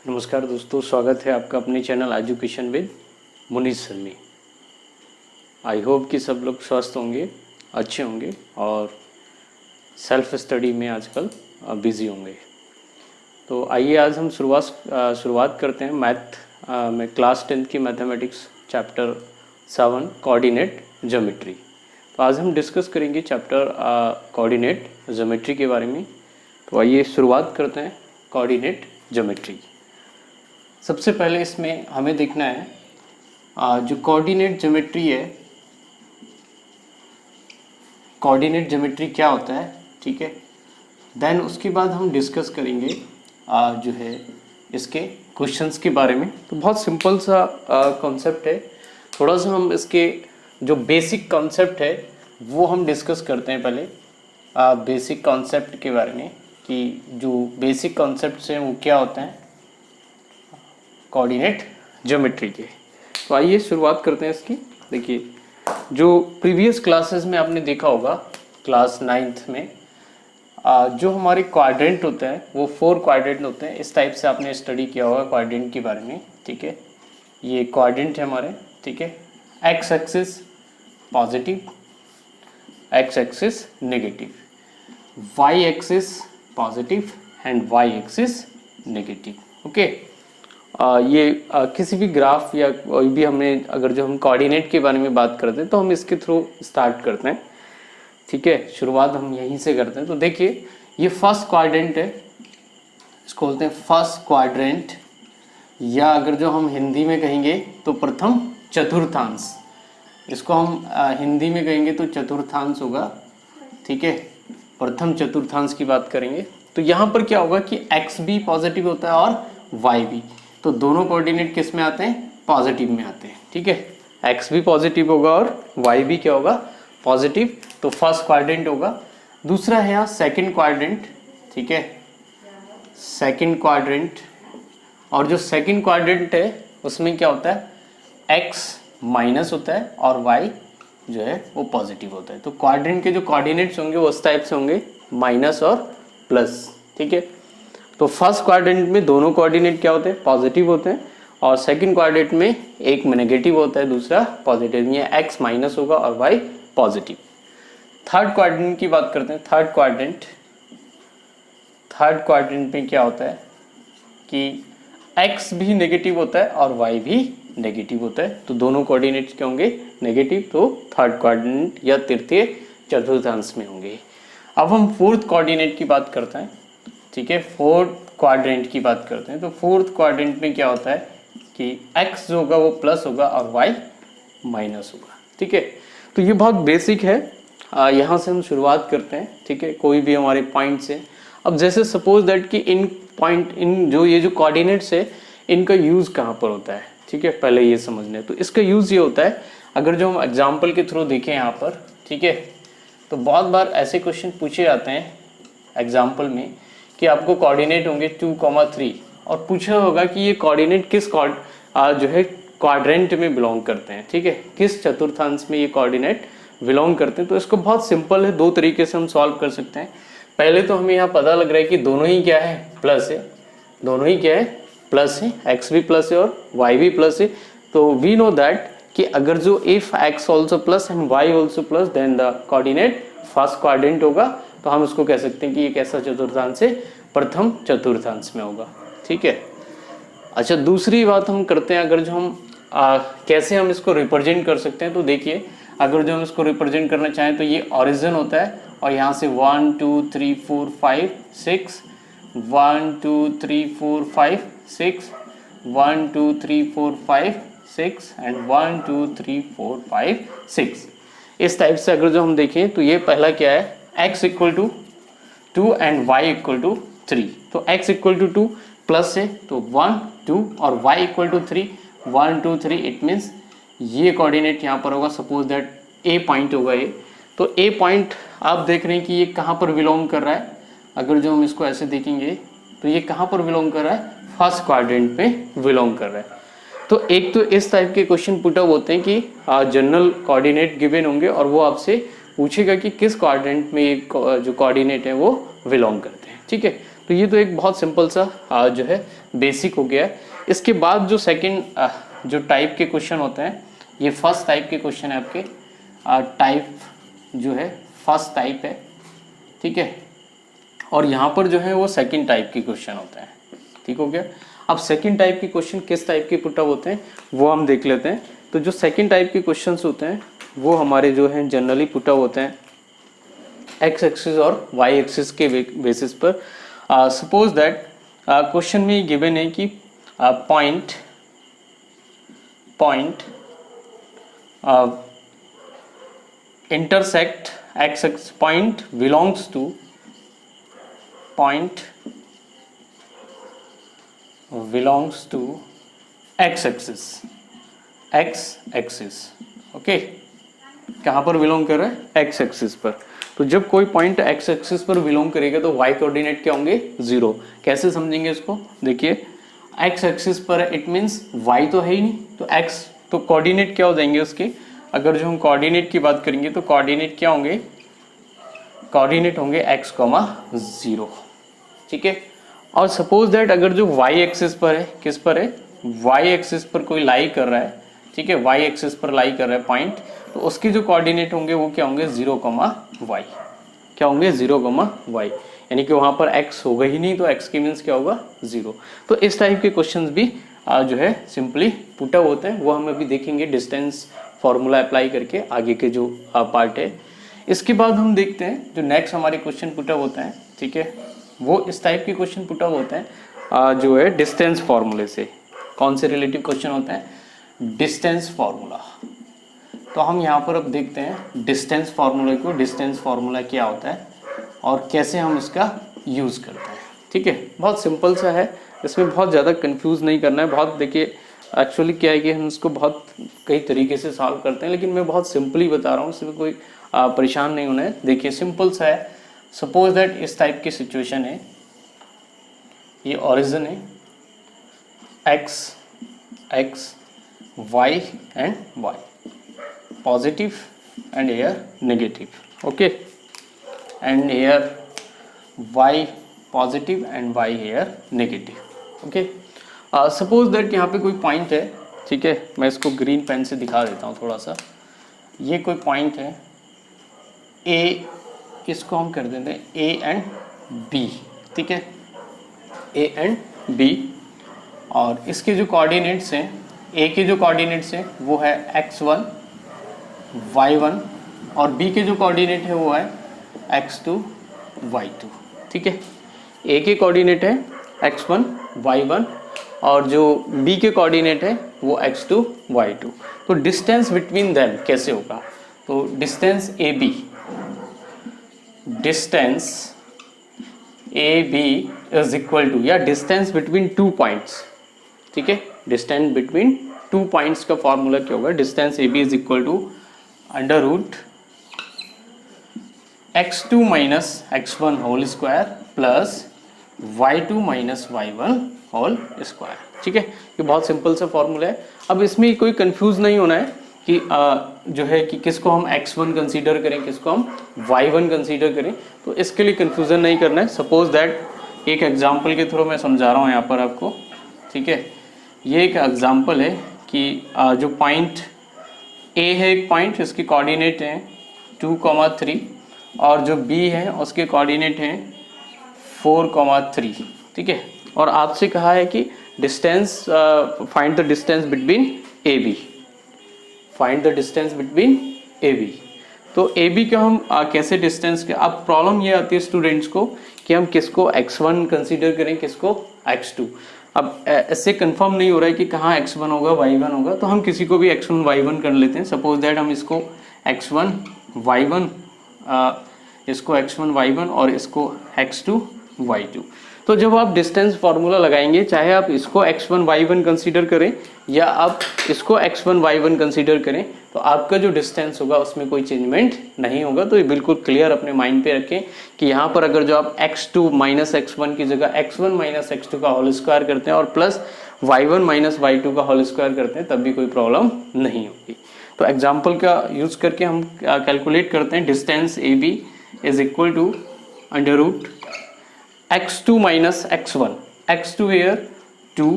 नमस्कार दोस्तों, स्वागत है आपका अपने channel education with Munish sir में। आई होप कि सब लोग स्वस्थ होंगे, अच्छे होंगे और सेल्फ स्टडी में आजकल बिज़ी होंगे। तो आइए आज हम शुरुआत करते हैं मैथ में क्लास 10 की मैथमेटिक्स चैप्टर 7 कोऑर्डिनेट ज्योमेट्री। तो आज हम डिस्कस करेंगे चैप्टर कोऑर्डिनेट ज्योमेट्री के बारे में। तो आइए शुरुआत करते हैं कोऑर्डिनेट ज्योमेट्री। सबसे पहले इसमें हमें देखना है जो कोऑर्डिनेट ज्योमेट्री है, कोऑर्डिनेट ज्योमेट्री क्या होता है, ठीक है। देन उसके बाद हम डिस्कस करेंगे जो है इसके क्वेश्चंस के बारे में। तो बहुत सिंपल सा कॉन्सेप्ट है, थोड़ा सा हम इसके जो बेसिक कॉन्सेप्ट है वो हम डिस्कस करते हैं पहले। बेसिक कॉन्सेप्ट के बारे में कि जो बेसिक कॉन्सेप्ट्स हैं वो क्या होते हैं कोऑर्डिनेट ज्योमेट्री के। तो आइए शुरुआत करते हैं इसकी। देखिए, जो प्रीवियस क्लासेस में आपने देखा होगा क्लास 9th में जो हमारे क्वाड्रेंट होते हैं वो 4 क्वाड्रेंट होते हैं। इस टाइप से आपने स्टडी किया होगा क्वाड्रेंट के बारे में, ठीक है। ये क्वाड्रेंट है हमारे, ठीक है। X axis positive, x axis negative, y axis positive and y axis negative, okay. ये किसी भी ग्राफ या कोई भी हमें अगर जो हम कोऑर्डिनेट के बारे में बात करते हैं तो हम इसके थ्रू स्टार्ट करते हैं, ठीक है। शुरुआत हम यहीं से करते हैं। तो देखिए, ये फर्स्ट क्वाड्रेंट है, इसको बोलते हैं फर्स्ट क्वाड्रेंट, या अगर जो हम हिंदी में कहेंगे तो प्रथम चतुर्थांश। इसको हम हिंदी में कहेंगे तो चतुर्थांश होगा, ठीक है। प्रथम चतुर्थांश की बात करेंगे तो यहाँ पर क्या होगा कि एक्स भी पॉजिटिव होता है और वाई भी, तो दोनों कोऑर्डिनेट किस में आते हैं, पॉजिटिव में आते हैं, ठीक है। एक्स भी पॉजिटिव होगा और वाई भी क्या होगा, पॉजिटिव। तो फर्स्ट क्वाड्रेंट होगा। दूसरा है यहाँ सेकंड क्वाड्रेंट, ठीक है, सेकंड क्वाड्रेंट। और जो सेकंड क्वाड्रेंट है उसमें क्या होता है, एक्स माइनस होता है और वाई जो है वो पॉजिटिव होता है। तो क्वाड्रेंट के जो कोऑर्डिनेट्स होंगे वो उस टाइप से होंगे, माइनस और प्लस, ठीक है। तो फर्स्ट क्वाड्रेंट में दोनों कोऑर्डिनेट क्या होते हैं, पॉजिटिव होते हैं, और सेकंड क्वाड्रेंट में एक में नेगेटिव होता है, दूसरा पॉजिटिव। ये एक्स माइनस होगा और वाई पॉजिटिव। थर्ड क्वाड्रेंट की बात करते हैं। थर्ड क्वाड्रेंट में क्या होता है कि एक्स भी नेगेटिव होता है और वाई भी नेगेटिव होता है, तो दोनों कोऑर्डिनेट्स क्या होंगे, नेगेटिव। तो थर्ड क्वाड्रेंट या तृतीय चतुर्थांश में होंगे। अब हम फोर्थ कोऑर्डिनेट की बात करते हैं, ठीक है। फोर्थ क्वाड्रेंट की बात करते हैं। तो फोर्थ क्वाड्रेंट में क्या होता है कि x जो होगा वो प्लस होगा और y माइनस होगा, ठीक है। तो ये बहुत बेसिक है, यहाँ से हम शुरुआत करते हैं, ठीक है। कोई भी हमारे पॉइंट्स हैं। अब जैसे सपोज दैट कि इन जो ये जो कोऑर्डिनेट्स है इनका यूज़ कहाँ पर होता है, ठीक है, पहले ये समझना है। तो इसका यूज़ ये होता है, अगर जो हम एग्जाम्पल के थ्रू देखें यहाँ पर, ठीक है, तो बहुत बार ऐसे क्वेश्चन पूछे जाते हैं एग्जाम्पल में कि आपको कोऑर्डिनेट होंगे 2,3 और पूछा होगा कि ये कोऑर्डिनेट किस जो है क्वाड्रेंट में बिलोंग करते हैं, ठीक है, किस चतुर्थांश में ये कोऑर्डिनेट बिलोंग करते हैं। तो इसको बहुत सिंपल है, 2 तरीके से हम सॉल्व कर सकते हैं। पहले तो हमें यहाँ पता लग रहा है कि दोनों ही क्या है, प्लस है, दोनों ही क्या है, प्लस है, एक्स भी प्लस है और वाई भी प्लस है। तो वी नो दैट कि अगर जो if x also plus and y also plus then the coordinate first quadrant होगा। तो हम उसको कह सकते हैं कि ये कैसा चतुर्थांश है, प्रथम चतुर्थांश में होगा, ठीक है। अच्छा, दूसरी बात हम करते हैं, अगर जो हम कैसे हम इसको रिप्रेजेंट कर सकते हैं। तो देखिए, अगर जो हम इसको रिप्रेजेंट करना चाहें तो ये ओरिजिन होता है और यहाँ से 1 2 3 4 5 6 1 2 3 4 5 6 1 2 3 4 5 6 एंड 1 2 3 4 5 6। इस टाइप से अगर जो हम देखें तो ये पहला क्या है, x equal to 2 and y equal to 3। तो x इक्वल टू 2 प्लस है तो 1 2 और y equal to 3 1 2 3। It means ये कोऑर्डिनेट यहाँ पर होगा, सपोज दैट a पॉइंट होगा ये। तो a पॉइंट आप देख रहे हैं कि ये कहाँ पर बिलोंग कर रहा है। अगर जो हम इसको ऐसे देखेंगे तो ये कहाँ पर बिलोंग कर रहा है, फर्स्ट क्वाड्रेंट में बिलोंग कर रहा है। तो एक तो इस टाइप के क्वेश्चन पुट अप होते हैं कि जनरल कोऑर्डिनेट गिवन होंगे और वो आपसे पूछेगा कि किस क्वाड्रेंट में जो कोऑर्डिनेट है वो बिलोंग करते हैं, ठीक है। तो ये तो एक बहुत सिंपल सा जो है बेसिक हो गया है। इसके बाद जो सेकंड जो टाइप के क्वेश्चन होते हैं, ये फर्स्ट टाइप के क्वेश्चन है आपके, टाइप जो है फर्स्ट टाइप है, ठीक है, और यहाँ पर जो है वो सेकंड टाइप के क्वेश्चन होते हैं, ठीक हो गया। अब सेकंड टाइप के क्वेश्चन किस टाइप के पुट अप होते हैं वो हम देख लेते हैं। तो जो सेकंड टाइप के क्वेश्चंस होते हैं वो हमारे जो हैं जनरली पुट अप होते हैं एक्स एक्सिस और वाई एक्सिस के बेसिस पर। सपोज दैट क्वेश्चन में गिवन है कि point intersect x axis, point belongs to x axis, okay, कहाँ पर बिलोंग कर रहा है x एक्सिस पर। तो जब कोई पॉइंट x एक्सिस पर बिलोंग करेगा तो y कोऑर्डिनेट क्या होंगे 0। कैसे समझेंगे इसको, देखिए x एक्सिस पर इट मींस y तो है ही नहीं, तो x तो कोऑर्डिनेट क्या हो जाएंगे उसके। अगर जो हम कोऑर्डिनेट की बात करेंगे तो कोऑर्डिनेट क्या होंगे, कोऑर्डिनेट होंगे x, 0, ठीक है। और सपोज दैट अगर जो y एक्सिस पर है, किस पर है, y एक्सिस पर कोई लाई कर रहा है, ठीक है, y एक्सिस पर लाई कर रहा है पॉइंट, तो उसके जो कोऑर्डिनेट होंगे वो क्या होंगे 0, y, क्या होंगे 0, y, यानी कि वहाँ पर x होगा ही नहीं, तो x की मीन्स क्या होगा 0। तो इस टाइप के क्वेश्चंस भी जो है सिंपली पुट अप होते हैं, वो हम अभी देखेंगे डिस्टेंस फार्मूला अप्लाई करके आगे के जो पार्ट है। इसके बाद हम देखते हैं जो नेक्स्ट हमारे क्वेश्चन पुट अप होते हैं, ठीक है, वो इस टाइप के क्वेश्चन पुट अप होते हैं जो है डिस्टेंस फार्मूले से। कौन से रिलेटिव क्वेश्चन होते हैं, डिस्टेंस फार्मूला। तो हम यहाँ पर अब देखते हैं डिस्टेंस फार्मूले को, डिस्टेंस फार्मूला क्या होता है और कैसे हम इसका यूज़ करते हैं, ठीक है। बहुत सिंपल सा है, इसमें बहुत ज़्यादा कंफ्यूज नहीं करना है। बहुत देखिए एक्चुअली क्या है कि हम इसको बहुत कई तरीके से सॉल्व करते हैं, लेकिन मैं बहुत सिंपली बता रहा हूँ, इसमें कोई परेशान नहीं होना है। देखिए सिंपल सा है, सपोज दैट इस टाइप की सिचुएशन है, ये ओरिजिन है x y and y, positive and air negative, okay, and air y positive and y air negative, okay. Suppose that यहाँ पे कोई पॉइंट है, ठीक है, मैं इसको ग्रीन पेन से दिखा देता हूँ थोड़ा सा। ये कोई पॉइंट है A, इसको हम कर देते हैं A एंड B, ठीक है, A एंड B, और इसके जो कोऑर्डिनेट्स हैं, A के जो कोऑर्डिनेट्स हैं वो है x1 y1, और B के जो कोऑर्डिनेट है वो है x2 y2, ठीक है। A के कोऑर्डिनेट है x1 y1 और जो B के कोऑर्डिनेट है वो x2 y2। तो डिस्टेंस बिटवीन देम कैसे होगा, तो distance AB is equal to, या डिस्टेंस बिटवीन टू पॉइंट्स, ठीक है, डिस्टेंस बिटवीन टू पॉइंट्स का फॉर्मूला क्या होगा, distance AB is equal to under root x2 minus x1 whole square plus y2 minus y1 whole square, ठीक है। ये बहुत सिंपल सा फॉर्मूला है। अब इसमें कोई कंफ्यूज नहीं होना है कि जो है कि किसको हम x1 कंसीडर करें, किसको हम y1 कंसीडर करें, तो इसके लिए कंफ्यूजन नहीं करना है। सपोज दैट एक एग्जांपल के थ्रू मैं समझा रहा हूँ यहाँ पर आपको, ठीक है। ये एक एग्जांपल है कि जो पॉइंट A है, एक पॉइंट, इसके कोऑर्डिनेट हैं 2, 3, और जो B है उसके कोऑर्डिनेट हैं 4, 3, ठीक है। और आपसे कहा है कि distance find the distance between AB, find the distance between AB। तो AB का हम कैसे डिस्टेंस के, अब प्रॉब्लम ये आती है स्टूडेंट्स को कि हम किसको x1 कंसीडर करें, किसको x2। अब इससे कंफर्म नहीं हो रहा है कि कहाँ x1 होगा y1 होगा, तो हम किसी को भी x1 y1 कर लेते हैं। सपोज दैट हम इसको x1 y1, इसको x1 y1 और इसको x2 y2। तो जब आप डिस्टेंस फार्मूला लगाएंगे, चाहे आप इसको x1 y1 कंसीडर करें या आप इसको x1 y1 कंसीडर करें, तो आपका जो डिस्टेंस होगा उसमें कोई चेंजमेंट नहीं होगा। तो ये बिल्कुल क्लियर अपने माइंड पे रखें कि यहाँ पर अगर जो आप x2 माइनस x1 की जगह x1 माइनस x2 का होल स्क्वायर करते हैं और प्लस y1 माइनस y2 का होल स्क्वायर करते हैं, तब भी कोई प्रॉब्लम नहीं होगी। तो एग्जाम्पल का यूज़ करके हम कैलकुलेट करते हैं। Distance AB is equal to under root x2 minus x1, x2 here 2,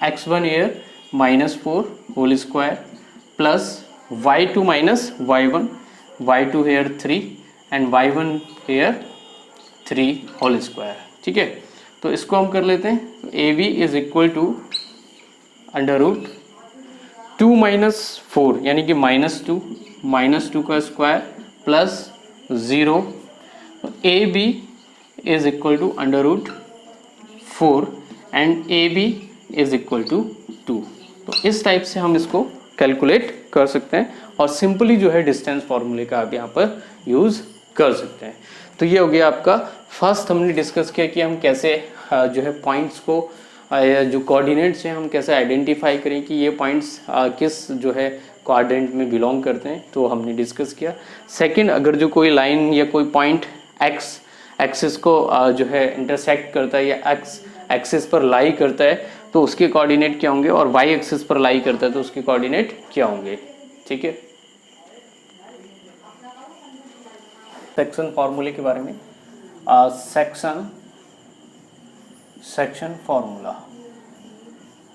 x1 here -4 whole square plus y2 minus y1, y2 here 3 and y1 here 3 whole square. ठीक है, तो इसको हम कर लेते हैं। A B is equal to under root 2 minus 4 यानी कि -2 का square plus 0, A B is equal to under root 4 and A B is equal to 2। तो इस टाइप से हम इसको कैलकुलेट कर सकते हैं और सिंपली जो है डिस्टेंस फॉर्मूले का आप यहाँ पर यूज़ कर सकते हैं। तो ये हो गया आपका फर्स्ट, हमने डिस्कस किया कि हम कैसे जो है पॉइंट्स को जो कोऑर्डिनेट्स हैं हम कैसे आइडेंटिफाई करें कि ये पॉइंट्स किस जो है क्वाड्रेंट में बिलोंग करते हैं, तो हमने डिस्कस किया। सेकंड, अगर जो कोई लाइन या कोई पॉइंट एक्स एक्सिस को जो है इंटरसेक्ट करता है या एक्स एक्सिस पर लाई करता है तो उसके कोऑर्डिनेट क्या होंगे, और वाई एक्सिस पर लाई करता है तो उसके कोऑर्डिनेट क्या होंगे। ठीक है, सेक्शन फॉर्मूले के बारे में सेक्शन फॉर्मूला।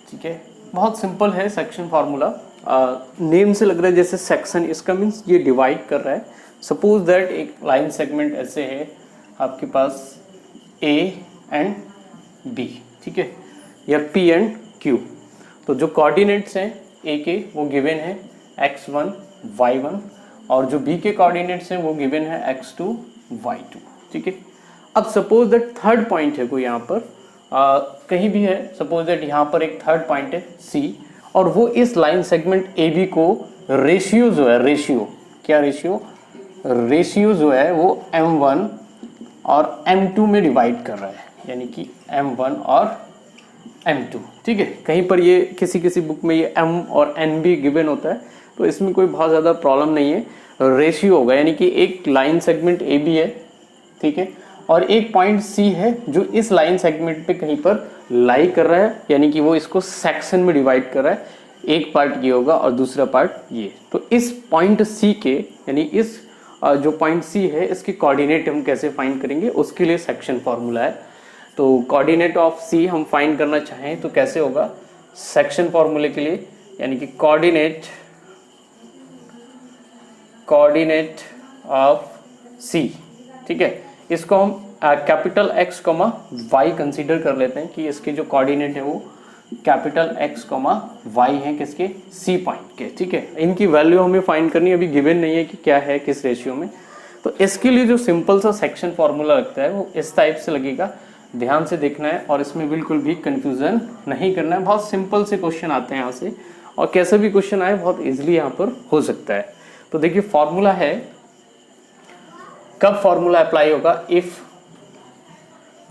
ठीक है, बहुत सिंपल है सेक्शन फार्मूला। नेम से लग रहा है जैसे सेक्शन, इसका मीन्स ये डिवाइड कर रहा है। सपोज दैट एक लाइन सेगमेंट ऐसे है आपके पास ए एंड बी, ठीक है, या पी एंड क्यू। तो जो कोऑर्डिनेट्स हैं ए के वो गिवन है x1 y1 और जो बी के कोऑर्डिनेट्स हैं वो गिवन है x2 y2। ठीक है, अब सपोज दैट थर्ड पॉइंट है कोई यहाँ पर कहीं भी है, सपोज दैट यहाँ पर एक थर्ड पॉइंट है C और वो इस लाइन सेगमेंट AB को रेशियो जो है, रेशियो जो है वो M1 और M2 में डिवाइड कर रहा है, यानी कि M1 और M2। ठीक है, कहीं पर ये किसी बुक में ये M और N भी गिवन होता है तो इसमें कोई बहुत ज़्यादा प्रॉब्लम नहीं है, रेशियो होगा, यानी कि एक लाइन सेगमेंट AB है, ठीक है, और एक पॉइंट C है जो इस लाइन सेगमेंट पे कहीं पर लाई कर रहा है, यानी कि वो इसको सेक्शन में डिवाइड कर रहा है, एक पार्ट ये होगा और दूसरा पार्ट ये। तो इस पॉइंट C के, यानी इस जो पॉइंट C है इसके कोऑर्डिनेट हम कैसे फाइंड करेंगे, उसके लिए सेक्शन फॉर्मूला है। तो कोऑर्डिनेट ऑफ C हम फाइंड करना चाहें तो कैसे होगा सेक्शन फॉर्मूले के लिए, यानी कि कोऑर्डिनेट ऑफ C। ठीक है, इसको हम कैपिटल X, Y कंसीडर कर लेते हैं कि इसके जो कोऑर्डिनेट है वो कैपिटल X, Y है किसके, C पॉइंट के। ठीक है, इनकी वैल्यू हमें फाइंड करनी है, अभी गिवन नहीं है कि क्या है किस रेशियो में। तो इसके लिए जो सिंपल सा सेक्शन फॉर्मूला लगता है वो इस टाइप से लगेगा, ध्यान से देखना है और इसमें बिल्कुल भी कंफ्यूजन नहीं करना है। बहुत सिंपल से क्वेश्चन आते हैं यहाँ से और कैसे भी क्वेश्चन आए बहुत इजीली यहाँ पर हो सकता है। तो देखिए फॉर्मूला है, कब फॉर्मूला अप्लाई होगा, if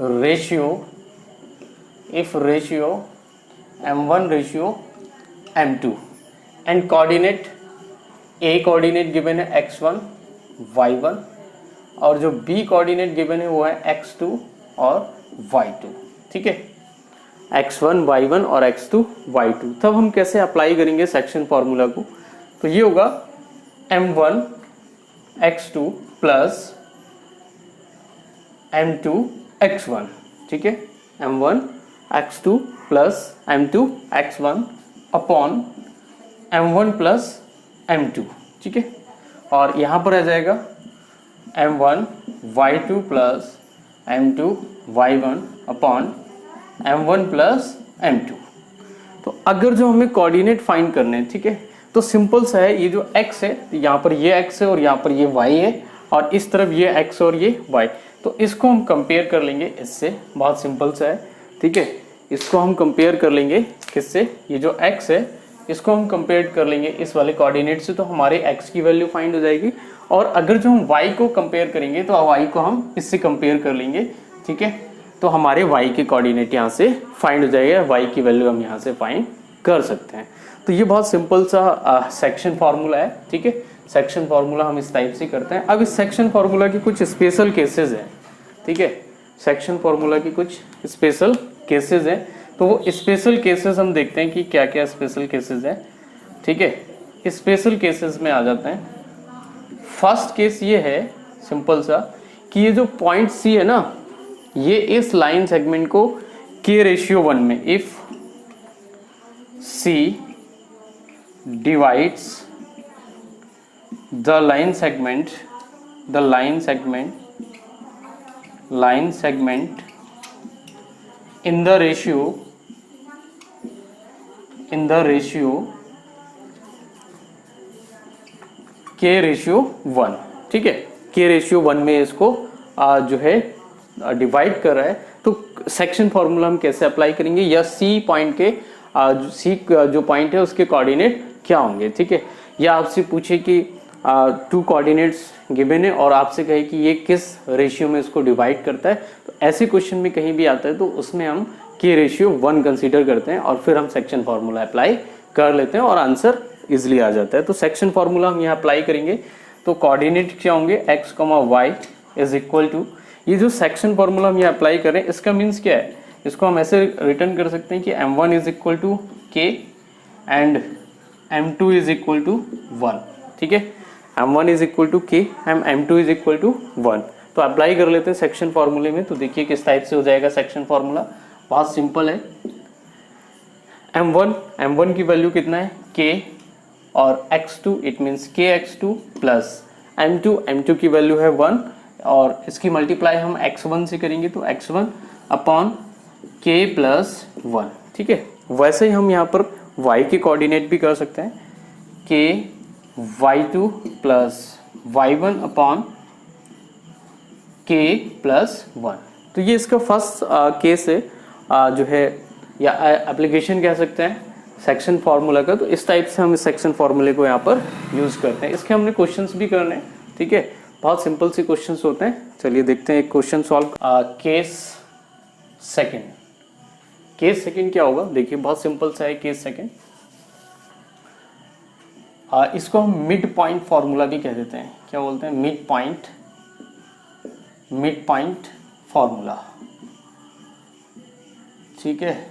ratio m1 ratio m2 and coordinate, A coordinate given है x1 y1 और जो b कोऑर्डिनेट गिवन है वो है x2 और y2। ठीक है, x1 y1 और x2 y2। तब हम कैसे अप्लाई करेंगे सेक्शन फॉर्मूला को, तो ये होगा m1 x2 plus m2 x1। ठीक है, m1 x2 plus m2 x1 upon m1 plus m2। ठीक है, और यहाँ पर आ जाएगा m1 y2 plus m2 y1 upon m1 plus m2। तो अगर जो हमें कोऑर्डिनेट फाइंड करने हैं, ठीक है, तो सिंपल सा है, ये जो x है यहाँ पर ये x है और यहाँ पर ये y है और इस तरफ ये x और ये y, तो इसको हम कंपेयर कर लेंगे इससे, बहुत सिंपल सा है। ठीक है, इसको हम कंपेयर कर लेंगे किससे, ये जो x है इसको हम कंपेयर कर लेंगे इस वाले कोऑर्डिनेट से, तो हमारे x की वैल्यू फाइंड हो जाएगी। और अगर जो हम y को कंपेयर करेंगे तो y को हम इससे कंपेयर कर लेंगे। ठीक है, तो हमारे y के कोऑर्डिनेट यहाँ से फाइंड हो जाएगा, y की वैल्यू हम यहाँ से फाइंड कर सकते हैं। तो ये बहुत सिंपल सा सेक्शन फार्मूला है। ठीक है, सेक्शन फार्मूला हम इस टाइप से करते हैं। अब इस सेक्शन फार्मूला की कुछ स्पेशल केसेस हैं। ठीक है, सेक्शन फार्मूला की कुछ स्पेशल केसेस हैं, तो वो स्पेशल केसेस हम देखते हैं कि क्या क्या स्पेशल केसेस हैं। ठीक है, स्पेशल केसेस में आ जाते हैं। फर्स्ट केस ये है सिंपल सा कि ये जो पॉइंट सी है ना, ये इस लाइन सेगमेंट को k/1 में, if C divides the line segment in the ratio k/1, ठीक है, k/1 में इसको जो है डिवाइड कर रहा है, तो सेक्शन फॉर्मूला हम कैसे अप्लाई करेंगे, या सी पॉइंट के सी जो पॉइंट है उसके कोऑर्डिनेट क्या होंगे, ठीक है। या आपसे पूछे कि 2 कोऑर्डिनेट्स गिवन है और आपसे कहे कि ये किस रेशियो में इसको डिवाइड करता है, तो ऐसे क्वेश्चन में कहीं भी आता है तो उसमें हम k/1 कंसीडर करते हैं और फिर हम सेक्शन फार्मूला अप्लाई कर लेते हैं और आंसर इजिली आ जाता है। तो सेक्शन फार्मूला हम यहाँ अप्लाई करेंगे, तो कोऑर्डिनेट क्या होंगे, x, y is equal to, ये जो सेक्शन फार्मूला हम यहाँ अप्लाई करें इसका मीन्स क्या है, इसको हम ऐसे रिटर्न कर सकते हैं कि m1 is equal to k and m2 is equal to 1, ठीक है, m1 is equal to k and m2 is equal to 1। तो अप्लाई कर लेते हैं सेक्शन फार्मूले में, तो देखिए किस टाइप से हो जाएगा सेक्शन फार्मूला, बहुत सिंपल है। m1 की वैल्यू कितना है k और x2 it means kx2 plus m2 की वैल्यू है 1 और इसकी मल्टीप्लाई हम x1 से करेंगे तो x1 अपॉन k प्लस 1, ठीक है। वैसे ही हम यहाँ पर y के कोऑर्डिनेट भी कर सकते हैं, k y2 plus y1 upon k plus 1। तो ये इसका फर्स्ट केस है जो है, या एप्लीकेशन कह सकते हैं सेक्शन फार्मूला का। तो इस टाइप से हम इस सेक्शन फार्मूले को यहाँ पर यूज़ करते हैं। इसके हमने क्वेश्चंस भी करने हैं, ठीक है, बहुत सिंपल से क्वेश्चंस होते हैं। चलिए देखते हैं एक क्वेश्चन सॉल्व। केस सेकंड क्या होगा, देखिए बहुत सिंपल सा है केस सेकंड। इसको हम मिड पॉइंट फार्मूला भी कह देते हैं, क्या बोलते हैं, मिड पॉइंट फार्मूला, ठीक है।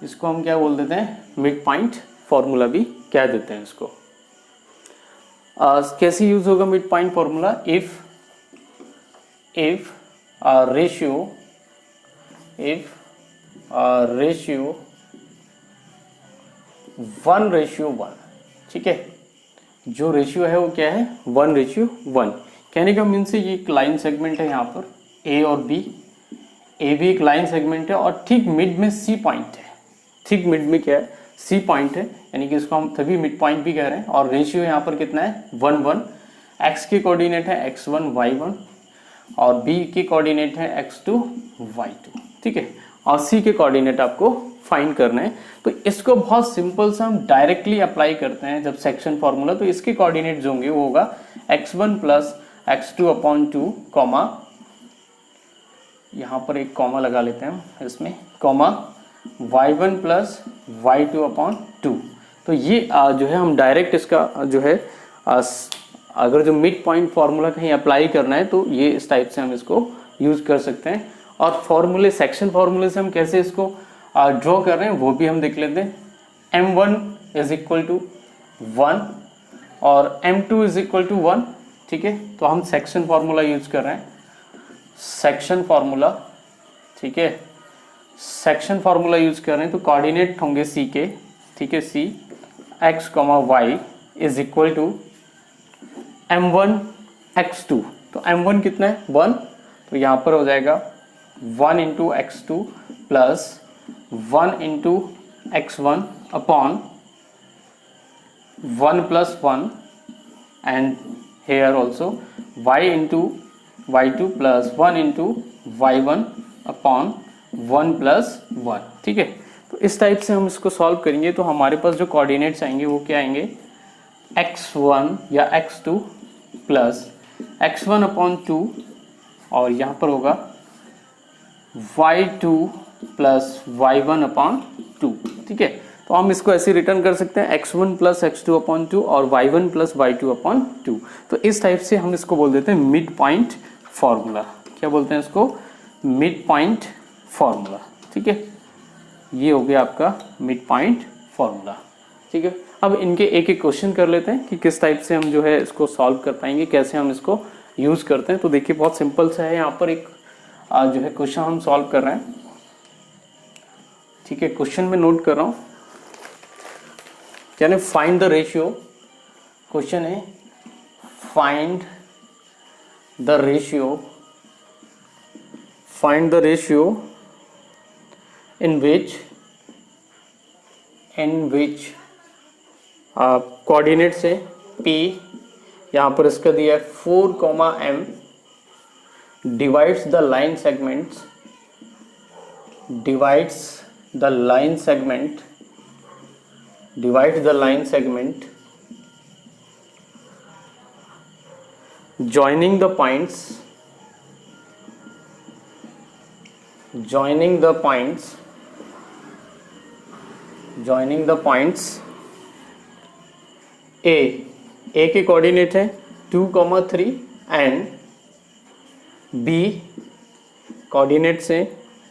इसको हम क्या बोल देते हैं, मिड पॉइंट फार्मूला भी कह देते हैं इसको। कैसे यूज होगा mid point formula, if ratio 1/1, ठीक है। जो रेशियो है वो क्या है, 1/1। कहने का मीन से ये एक लाइन सेगमेंट है यहाँ पर ए और बी, ए भी एक लाइन सेगमेंट है और ठीक मिड में सी पॉइंट है, ठीक मिड में क्या है, सी पॉइंट है, यानी कि इसको हम तभी मिड पॉइंट भी कह रहे हैं। और रेशियो यहाँ पर कितना है, 1/1। एक्स के कोऑर्डिनेट है x1 y1 और बी के कोऑर्डिनेट है x2 y2, ठीक है। और सी के कोऑर्डिनेट आपको फाइंड करना है। तो इसको बहुत सिंपल सा हम डायरेक्टली अप्लाई करते हैं जब सेक्शन फार्मूला, तो इसके कोऑर्डिनेट जो होंगे वो होगा x1 plus x2 upon 2 comma, यहाँ पर एक कॉमा लगा लेते हैं इसमें, comma y1 plus y2 upon 2। तो ये जो है हम डायरेक्ट इसका जो है अगर जो मिड पॉइंट फार्मूला कहीं अप्लाई करना है तो ये इस टाइप से हम इसको यूज कर सकते हैं। और फार्मूले, सेक्शन फार्मूले से हम कैसे इसको ड्रॉ कर रहे हैं वो भी हम देख लेते हैं। m1 इज इक्वल टू 1 और m2 इज इक्वल टू 1, ठीक है। तो हम सेक्शन फार्मूला यूज कर रहे हैं, सेक्शन फार्मूला, ठीक है, सेक्शन फार्मूला यूज कर रहे हैं। तो कोऑर्डिनेट होंगे सी के, ठीक है, C x, y is equal to m1 x2। तो m1 कितना है, 1, तो यहाँ पर हो जाएगा 1 into x2 plus 1 into x1 upon 1 plus 1 and here also y into y2 plus 1 into y1 upon 1 plus 1, ठीक है। तो इस टाइप से हम इसको सॉल्व करेंगे तो हमारे पास जो कोऑर्डिनेट्स आएंगे वो क्या आएंगे, x1 या x2 प्लस x1 अपॉन 2 और यहाँ पर होगा y2 प्लस y1 अपॉन 2, ठीक है। तो हम इसको ऐसे रिटर्न कर सकते हैं x1 प्लस x2 अपॉन 2 और y1 प्लस y2 अपॉन 2। तो इस टाइप से हम इसको बोल देते हैं मिड पॉइंट फार्मूला। क्या बोलते हैं इसको, मिड पॉइंट फार्मूला, ठीक है। ये हो गया आपका मिड पॉइंट फार्मूला, ठीक है। अब इनके एक एक क्वेश्चन कर लेते हैं कि किस टाइप से हम जो है इसको सॉल्व कर पाएंगे, कैसे हम इसको यूज़ करते हैं। तो देखिए बहुत सिंपल सा है, यहाँ पर एक जो है क्वेश्चन हम सॉल्व कर रहे हैं, ठीक है। क्वेश्चन में नोट कर रहा हूँ, यानी फाइंड द रेशियो, क्वेश्चन है find the ratio in which coordinate से P, यहाँ पर इसका दिया है 4, M divides the line segment joining the points A के कोऑर्डिनेट है 2, 3 एंड B कोऑर्डिनेट से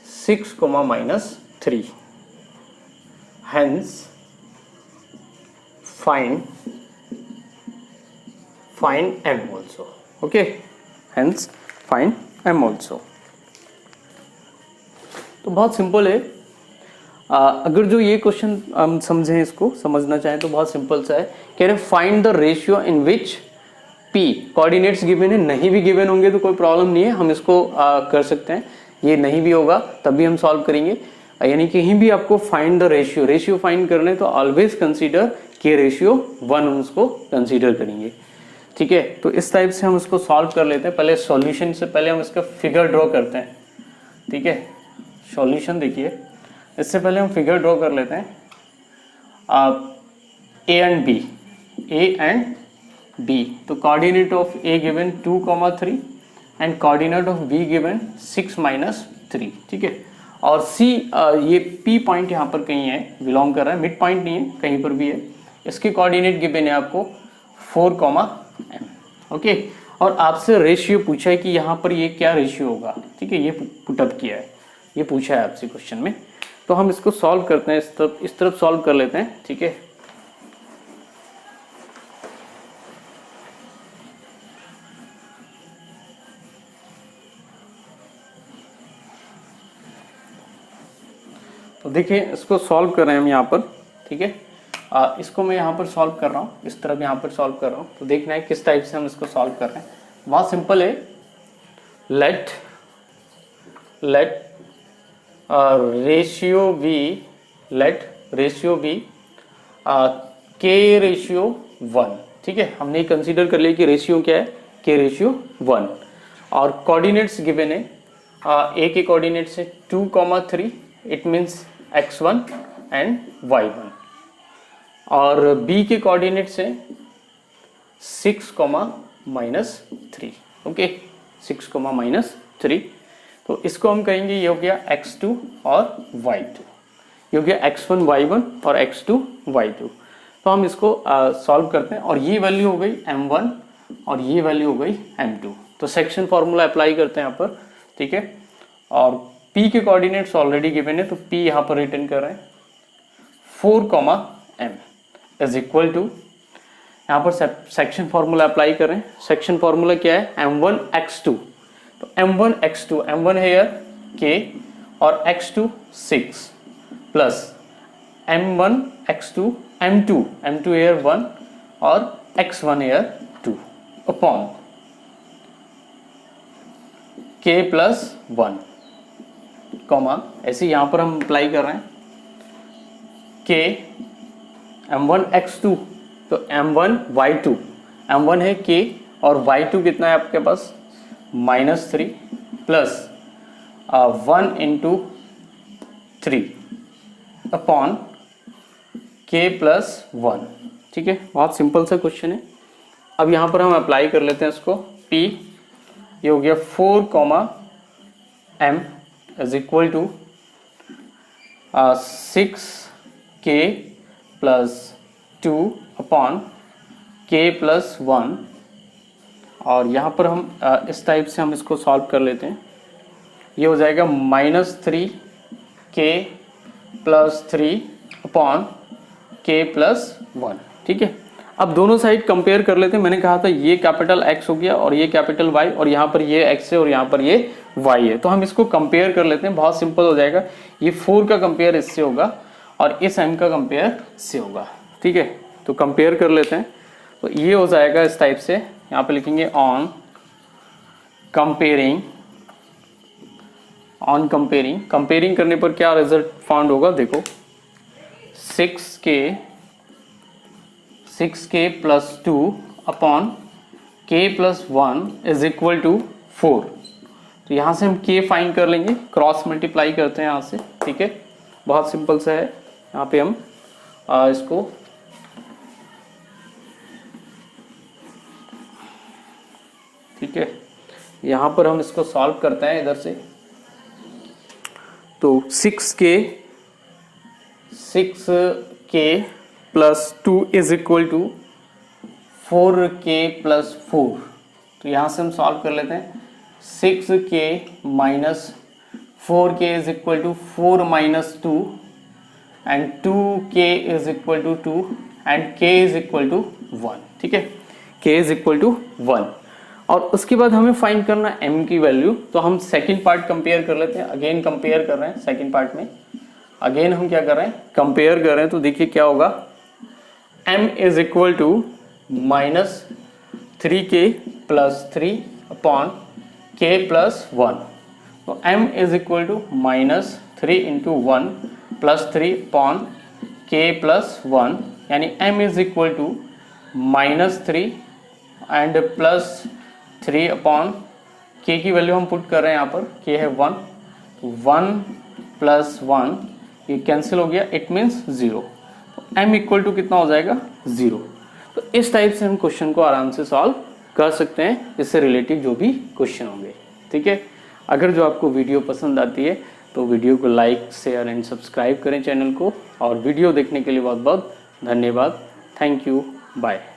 6, -3, hence find M also, okay, hence find M also। तो बहुत सिंपल है। अगर जो ये क्वेश्चन हम समझें, इसको समझना चाहें तो बहुत सिंपल सा है। कह रहे find the ratio in which P coordinates given है, नहीं भी गिवन होंगे तो कोई प्रॉब्लम नहीं है, हम इसको कर सकते हैं। ये नहीं भी होगा तब भी हम सॉल्व करेंगे, यानी कहीं भी आपको फाइंड द रेशियो फाइंड करना है तो ऑलवेज कंसीडर के रेशियो 1 हम उसको कंसीडर करेंगे, ठीक है। तो इस टाइप से हम इसको सॉल्व कर लेते हैं। पहले सॉल्यूशन से पहले हम इसका फिगर ड्रॉ करते हैं, ठीक है। सॉल्यूशन देखिए, इससे पहले हम फिगर ड्रॉ कर लेते हैं। A एंड B, तो coordinate of A given 2, 3 and coordinate of B given 6, -3, ठीक है। और C ये P पॉइंट यहाँ पर कहीं है, बिलोंग कर रहा है, मिड पॉइंट नहीं है, कहीं पर भी है। इसके कोऑर्डिनेट गिवन है आपको 4, M, ओके। और आपसे रेशियो पूछा है कि यहाँ पर ये क्या रेशियो होगा, ठीक है। ये पुटअप किया है, ये पूछा है आपसे क्वेश्चन में, तो हम इसको सॉल्व करते हैं। इस तरफ सॉल्व कर लेते हैं, ठीक है। तो देखिए इसको सॉल्व कर रहे हैं हम यहाँ पर, ठीक है। इसको मैं यहाँ पर सॉल्व कर रहा हूँ, इस तरफ यहाँ पर सॉल्व कर रहा हूँ। तो देखना है किस टाइप से हम इसको सॉल्व कर रहे हैं। बहुत सिंपल है। लेट रेशियो बी के रेशियो 1, ठीक है। हमने कंसीडर कर लिया कि रेशियो क्या है, के रेशियो 1। और कोऑर्डिनेट्स गिवन है, ए के कोऑर्डिनेट से 2, 3, it means x1 and y1, और b के कोऑर्डिनेट से 6, -3, ओके, 6, -3। तो इसको हम कहेंगे ये हो गया x2 और y2, ये हो गया x1 y1 और x2 y2। तो हम इसको सॉल्व करते हैं, और ये वैल्यू हो गई m1 और ये वैल्यू हो गई m2। तो सेक्शन फॉर्मूला अप्लाई करते हैं यहाँ पर, ठीक है। और p के कोऑर्डिनेट्स ऑलरेडी गिवन है, तो p यहाँ पर रिटर्न कर रहे हैं 4, m इज इक्वल टू, यहाँ पर सेक्शन फॉर्मूला अप्लाई कर रहे हैं। सेक्शन फॉर्मूला क्या है, m1 x2, तो m1 x2, m1 है यार k और x2 6 plus m1 x2 m2 है 1 और x1 है 2 अपॉन k प्लस 1, कॉमा ऐसे यहाँ पर हम अप्लाई कर रहे हैं k m1 x2, तो m1 y2, m1 है k और y2 कितना है आपके पास -3 plus 1 into 3 upon k plus 1, ठीक है। बहुत सिंपल सा क्वेश्चन है। अब यहाँ पर हम अप्लाई कर लेते हैं इसको। p ये हो गया 4, m is equal to 6k plus 2 upon k plus 1, और यहाँ पर हम इस टाइप से हम इसको सॉल्व कर लेते हैं। ये हो जाएगा -3k plus 3 upon k plus 1, ठीक है। अब दोनों साइड कंपेयर कर लेते हैं। मैंने कहा था ये कैपिटल X हो गया और ये कैपिटल Y, और यहाँ पर ये X है और यहाँ पर ये y है। तो हम इसको कंपेयर कर लेते हैं, बहुत सिंपल हो जाएगा। ये 4 का कंपेयर इससे होगा और इस m का कंपेयर से होगा, ठीक है। तो कंपेयर कर लेते हैं, तो ये हो जाएगा इस टाइप से। यहाँ पे लिखेंगे ऑन कंपेयरिंग करने पर क्या रिजल्ट फाउंड होगा, देखो 6k plus 2 upon k plus 1 is equal to 4। तो यहाँ से हम k फाइंड कर लेंगे, क्रॉस मल्टीप्लाई करते हैं यहाँ से, ठीक है। बहुत सिंपल सा है। यहाँ पे हम इसको ठीक है, यहाँ पर हम इसको सॉल्व करते हैं इधर से। तो 6k plus 2 is equal to 4k plus 4। तो यहाँ से हम सॉल्व कर लेते हैं। 6k minus 4k is equal to 4 minus 2 and 2k is equal to 2 and k is equal to 1, ठीक है। k इज इक्वल टू 1 और उसके बाद हमें फाइंड करना m की वैल्यू। तो हम सेकंड पार्ट कंपेयर कर लेते हैं। अगेन कंपेयर कर रहे हैं सेकंड पार्ट में, अगेन हम क्या कर रहे हैं, कंपेयर कर रहे हैं। तो देखिए क्या होगा, m is equal to minus 3k plus 3 upon k plus 1। तो m is equal to minus 3 into 1 plus 3 upon k plus 1, यानी m is equal to minus 3 and plus 3 upon k की वैल्यू हम पुट कर रहे हैं यहाँ पर, k है 1, 1 प्लस 1 ये कैंसिल हो गया, इट मीन्स 0। तो m इक्वल टू कितना हो जाएगा, 0। तो इस टाइप से हम क्वेश्चन को आराम से सॉल्व कर सकते हैं, इससे रिलेटिव जो भी क्वेश्चन होंगे, ठीक है। अगर जो आपको वीडियो पसंद आती है तो वीडियो को लाइक शेयर एंड सब्सक्राइब करें चैनल को, और वीडियो देखने के लिए बहुत बहुत धन्यवाद। Thank you, bye.